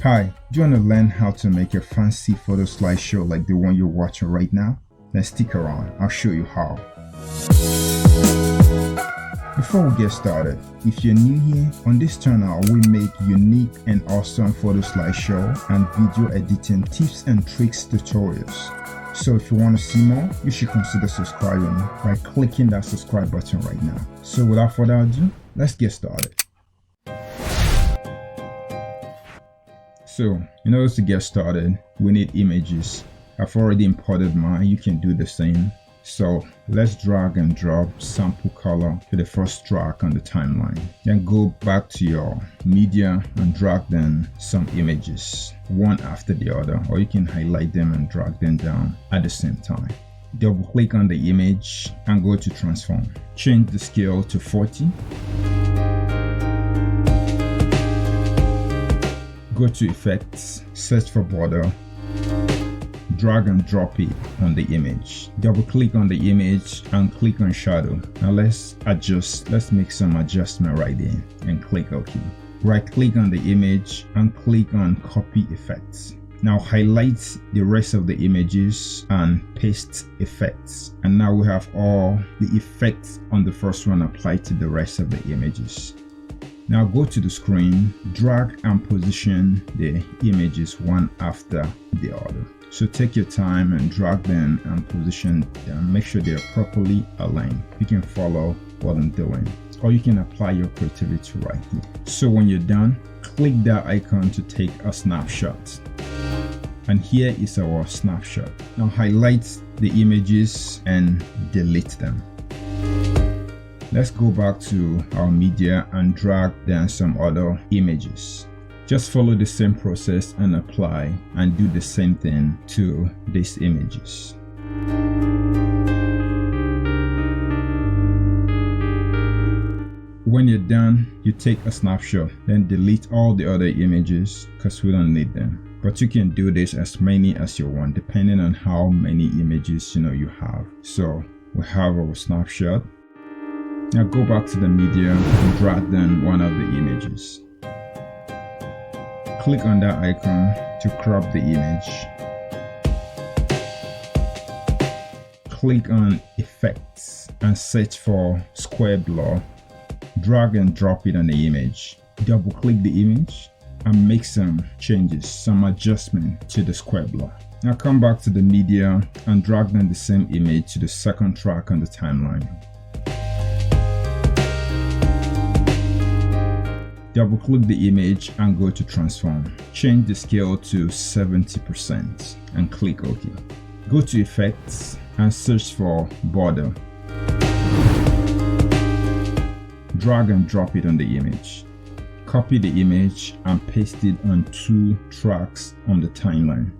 Hi, do you want to learn how to make a fancy photo slideshow like the one you're watching right now? Then stick around, I'll show you how. Before we get started, if you're new here, on this channel we make unique and awesome photo slideshow and video editing tips and tricks tutorials. So if you want to see more, you should consider subscribing by clicking that subscribe button right now. So without further ado, let's get started. So in order to get started, we need images. I've already imported mine, you can do the same. So let's drag and drop sample color to the first track on the timeline. Then go back to your media and drag then some images, one after the other, or you can highlight them and drag them down at the same time. Double click on the image and go to transform. Change the scale to 40. Go to effects, search for border, drag and drop it on the image. Double click on the image and click on shadow. Now let's make some adjustment right there and click OK. Right click on the image and click on copy effects. Now highlight the rest of the images and paste effects. And now we have all the effects on the first one applied to the rest of the images. Now go to the screen, drag and position the images one after the other. So take your time and drag them and position them. Make sure they are properly aligned. You can follow what I'm doing, or you can apply your creativity right here. So when you're done, click that icon to take a snapshot. And here is our snapshot. Now highlight the images and delete them. Let's go back to our media and drag down some other images. Just follow the same process and apply and do the same thing to these images. When you're done, you take a snapshot, then delete all the other images because we don't need them. But you can do this as many as you want depending on how many images you have. So we have our snapshot. Now go back to the media and drag down one of the images. Click on that icon to crop the image. Click on effects and search for square blur. Drag and drop it on the image. Double click the image and make some changes, some adjustment to the square blur. Now come back to the media and drag down the same image to the second track on the timeline. Double click the image and go to transform. Change the scale to 70% and click OK. Go to effects and search for border. Drag and drop it on the image. Copy the image and paste it on 2 tracks on the timeline.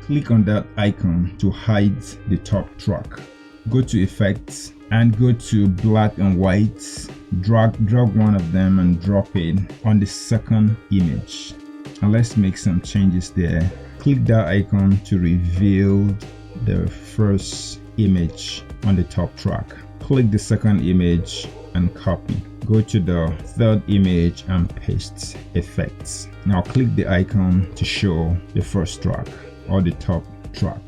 Click on that icon to hide the top track. Go to effects and go to black and white. Drag one of them and drop it on the second image. And let's make some changes there. Click that icon to reveal the first image on the top track. Click the second image and copy. Go to the third image and paste effects. Now click the icon to show the first track or the top track.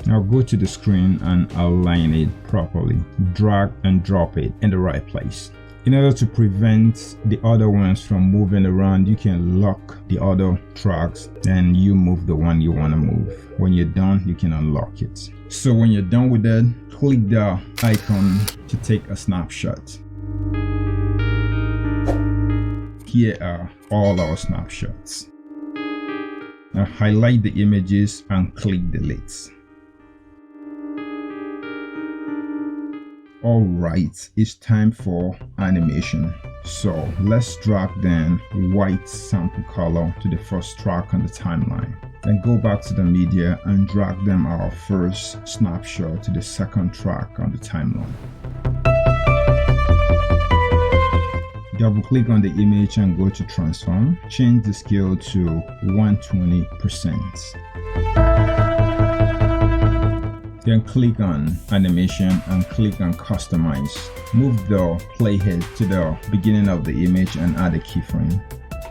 Now go to the screen and align it properly. Drag and drop it in the right place. In order to prevent the other ones from moving around, you can lock the other tracks and you move the one you want to move. When you're done, you can unlock it. So when you're done with that, click the icon to take a snapshot. Here are all our snapshots. Now highlight the images and click delete. Alright, it's time for animation. So let's drag then white sample color to the first track on the timeline. Then go back to the media and drag them our first snapshot to the second track on the timeline. Double click on the image and go to transform. Change the scale to 120%. Then click on animation and click on customize. Move the playhead to the beginning of the image and add a keyframe.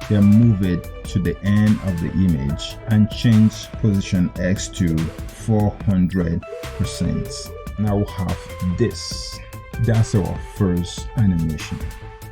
Then move it to the end of the image and change position X to 400%. Now we have this. That's our first animation.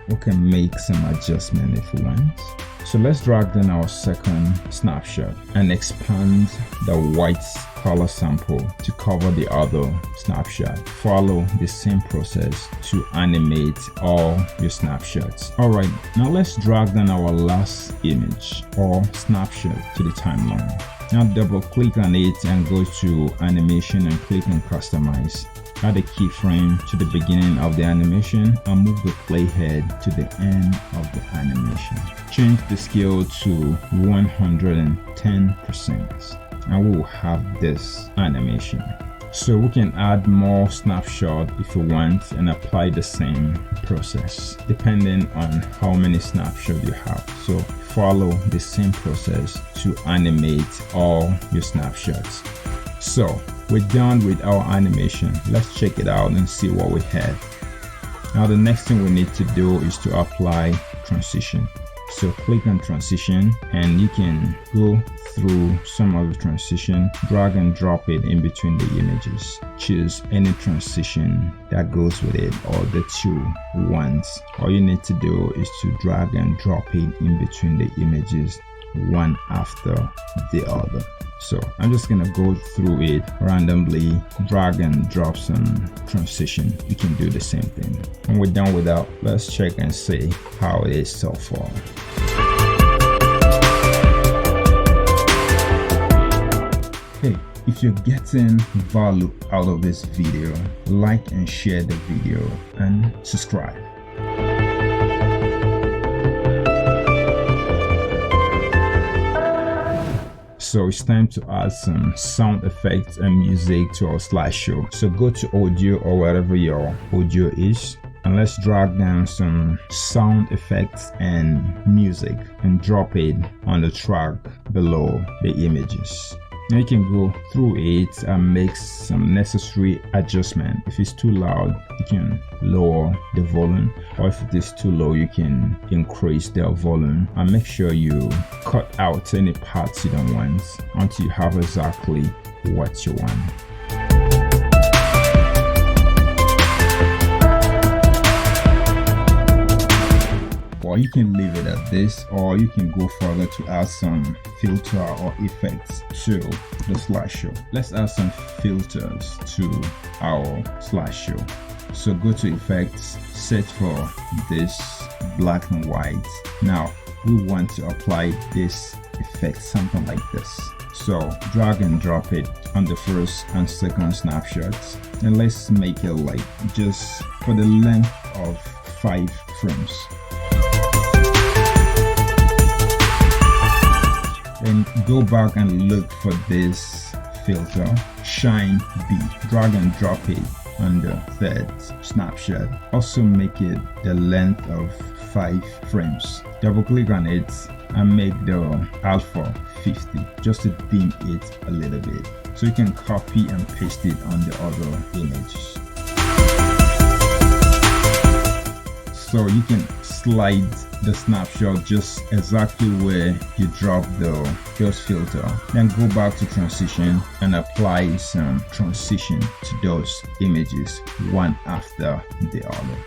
We can make some adjustment if we want. So let's drag down our second snapshot and expand the white color sample to cover the other snapshot. Follow the same process to animate all your snapshots. Alright, now let's drag down our last image or snapshot to the timeline. Now double click on it and go to animation and click on customize. Add a keyframe to the beginning of the animation and move the playhead to the end of the animation. Change the scale to 110% and we will have this animation. So we can add more snapshots if we want and apply the same process depending on how many snapshots you have. So follow the same process to animate all your snapshots. So we're done with our animation. Let's check it out and see what we have. Now the next thing we need to do is to apply transition. So click on transition and you can go through some of the transition, drag and drop it in between the images. Choose any transition that goes with it or the two ones. All you need to do is to drag and drop it in between the images, one after the other. So I'm just gonna go through it randomly, drag and drop some transition. You can do the same thing. When we're done with that, let's check and see how it is so far. Hey, if you're getting value out of this video, like and share the video and subscribe. So it's time to add some sound effects and music to our slideshow. So go to audio or wherever your audio is and let's drag down some sound effects and music and drop it on the track below the images. Now you can go through it and make some necessary adjustment. If it's too loud, you can lower the volume, or if it is too low, you can increase the volume, and make sure you cut out any parts you don't want until you have exactly what you want. Or you can leave it at this, or you can go further to add some filter or effects to the slideshow. Let's add some filters to our slideshow. So go to effects, search for this black and white. Now we want to apply this effect, something like this. So drag and drop it on the first and second snapshots, and let's make it like just for the length of 5 frames. And go back and look for this filter, shine B. Drag and drop it on the third snapshot. Also make it the length of 5 frames. Double click on it and make the alpha 50 just to dim it a little bit. So you can copy and paste it on the other images. So you can slide the snapshot just exactly where you drop those filter. Then go back to transition and apply some transition to those images one after the other.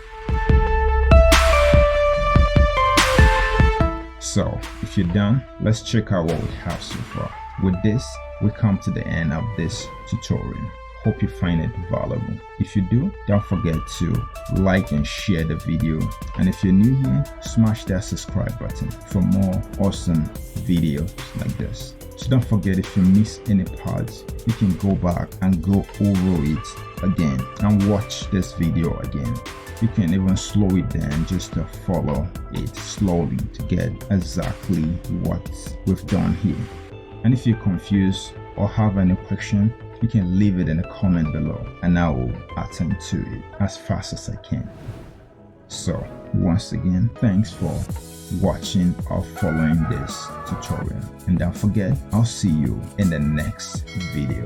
So if you're done, let's check out what we have so far. With this, we come to the end of this tutorial. Hope you find it valuable. If you do, don't forget to like and share the video. And if you're new here, smash that subscribe button for more awesome videos like this. So don't forget, if you miss any parts, you can go back and go over it again and watch this video again. You can even slow it down just to follow it slowly to get exactly what we've done here. And if you're confused or have any question, you can leave it in the comment below and I will attend to it as fast as I can. So once again, thanks for watching or following this tutorial. And don't forget, I'll see you in the next video.